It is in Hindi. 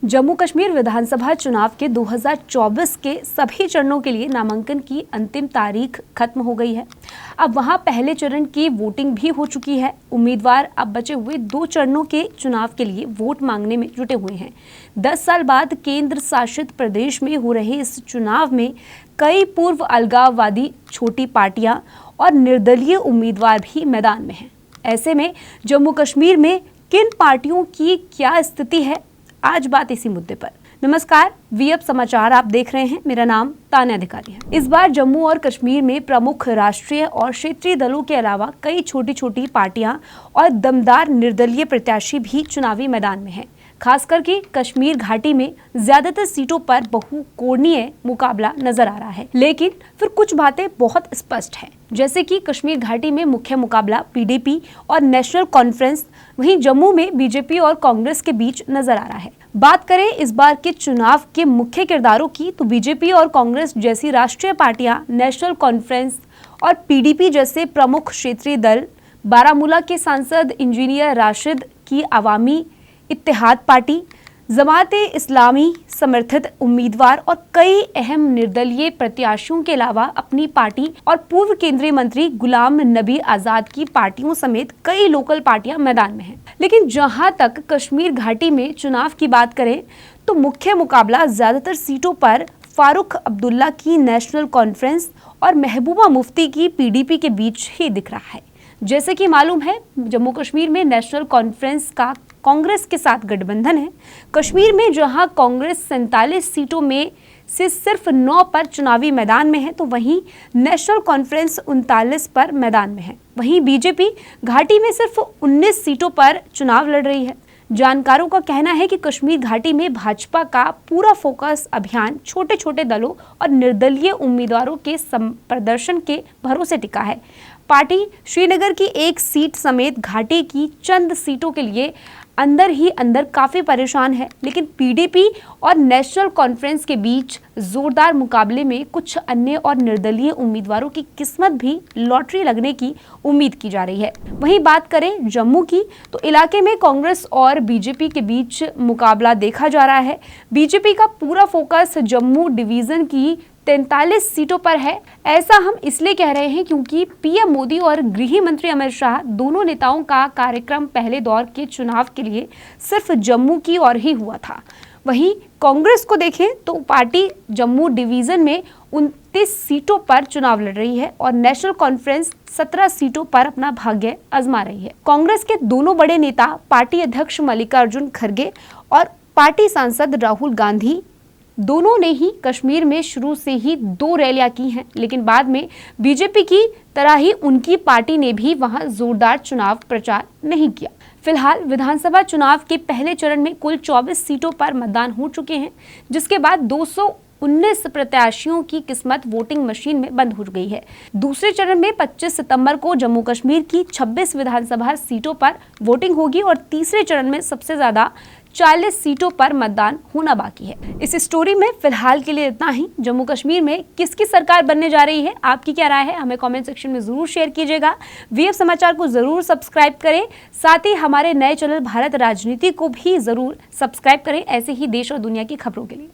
जम्मू कश्मीर विधानसभा चुनाव के 2024 के सभी चरणों के लिए नामांकन की अंतिम तारीख खत्म हो गई है। अब वहां पहले चरण की वोटिंग भी हो चुकी है। उम्मीदवार अब बचे हुए 2 चरणों के चुनाव के लिए वोट मांगने में जुटे हुए हैं। 10 साल बाद केंद्र शासित प्रदेश में हो रहे इस चुनाव में कई पूर्व अलगाववादी छोटी पार्टियां और निर्दलीय उम्मीदवार भी मैदान में हैं। ऐसे में जम्मू कश्मीर में किन पार्टियों की क्या स्थिति है, आज बात इसी मुद्दे पर। नमस्कार, वीएफ समाचार आप देख रहे हैं। मेरा नाम तान्या अधिकारी है। इस बार जम्मू और कश्मीर में प्रमुख राष्ट्रीय और क्षेत्रीय दलों के अलावा कई छोटी छोटी पार्टियां और दमदार निर्दलीय प्रत्याशी भी चुनावी मैदान में हैं। खासकर कि कश्मीर घाटी में ज्यादातर सीटों पर बहुकोणीय मुकाबला नजर आ रहा है। लेकिन फिर कुछ बातें बहुत स्पष्ट हैं, जैसे कि कश्मीर घाटी में मुख्य मुकाबला पीडीपी और नेशनल कॉन्फ्रेंस, वहीं जम्मू में बीजेपी और कांग्रेस के बीच नजर आ रहा है। बात करें इस बार के चुनाव के मुख्य किरदारों की, तो बीजेपी और कांग्रेस जैसी राष्ट्रीय पार्टियां, नेशनल कॉन्फ्रेंस और पीडीपी जैसे प्रमुख क्षेत्रीय दल, बारामूला के सांसद इंजीनियर राशिद की अवामी इत्तेहाद पार्टी, जमाते इस्लामी समर्थित उम्मीदवार और कई अहम निर्दलीय प्रत्याशियों के अलावा अपनी पार्टी और पूर्व केंद्रीय मंत्री गुलाम नबी आजाद की पार्टियों समेत कई लोकल पार्टियां मैदान में हैं। लेकिन जहां तक कश्मीर घाटी में चुनाव की बात करें तो मुख्य मुकाबला ज्यादातर सीटों पर फारूक अब्दुल्ला की नेशनल कॉन्फ्रेंस और महबूबा मुफ्ती की पीडीपी के बीच ही दिख रहा है। जैसे कि मालूम है, जम्मू कश्मीर में नेशनल कॉन्फ्रेंस का कांग्रेस के साथ गठबंधन है। कश्मीर में जहां कांग्रेस 47 सीटों में से सिर्फ 9 पर चुनावी मैदान में है, तो वहीं नेशनल कॉन्फ्रेंस 39 पर मैदान में है। वहीं बीजेपी घाटी में सिर्फ 19 सीटों पर चुनाव लड़ रही है। जानकारों का कहना है कि कश्मीर घाटी में भाजपा का पूरा फोकस अभियान छोटे छोटे दलों और निर्दलीय उम्मीदवारों के प्रदर्शन के भरोसे टिका है। पार्टी श्रीनगर की 1 सीट समेत घाटी की चंद सीटों के लिए अंदर ही अंदर काफी परेशान है। लेकिन पीडीपी और नेशनल कॉन्फ्रेंस के बीच जोरदार मुकाबले में कुछ अन्य और निर्दलीय उम्मीदवारों की किस्मत भी लॉटरी लगने की उम्मीद की जा रही है। वहीं बात करें जम्मू की, तो इलाके में कांग्रेस और बीजेपी के बीच मुकाबला देखा जा रहा है। बीजेपी का पूरा फोकस जम्मू डिवीजन की 43 सीटों पर है। ऐसा हम इसलिए कह रहे हैं क्योंकि पीएम मोदी और गृह मंत्री अमित शाह दोनों नेताओं का कार्यक्रम पहले दौर के चुनाव के लिए सिर्फ जम्मू की ओर ही हुआ था। वहीं कांग्रेस को देखें तो पार्टी जम्मू डिवीजन में 29 सीटों पर चुनाव लड़ रही है और नेशनल कॉन्फ्रेंस 17 सीटों पर अपना भाग्य आजमा रही है। कांग्रेस के दोनों बड़े नेता पार्टी अध्यक्ष मल्लिकार्जुन खड़गे और पार्टी सांसद राहुल गांधी दोनों ने ही कश्मीर में शुरू से ही 2 रैलियां की हैं, लेकिन बाद में बीजेपी की तरह ही उनकी पार्टी ने भी वहां जोरदार चुनाव प्रचार नहीं किया। फिलहाल विधानसभा चुनाव के पहले चरण में कुल 24 सीटों पर मतदान हो चुके हैं, जिसके बाद 219 प्रत्याशियों की किस्मत वोटिंग मशीन में बंद हो गई है। दूसरे चरण में 25 सितंबर को जम्मू कश्मीर की 26 विधानसभा सीटों पर वोटिंग होगी और तीसरे चरण में सबसे ज्यादा 40 सीटों पर मतदान होना बाकी है। इस स्टोरी में फिलहाल के लिए इतना ही। जम्मू कश्मीर में किसकी सरकार बनने जा रही है, आपकी क्या राय है, हमें कमेंट सेक्शन में जरूर शेयर कीजिएगा। वीएफ समाचार को जरूर सब्सक्राइब करें, साथ ही हमारे नए चैनल भारत राजनीति को भी जरूर सब्सक्राइब करें ऐसे ही देश और दुनिया की खबरों के लिए।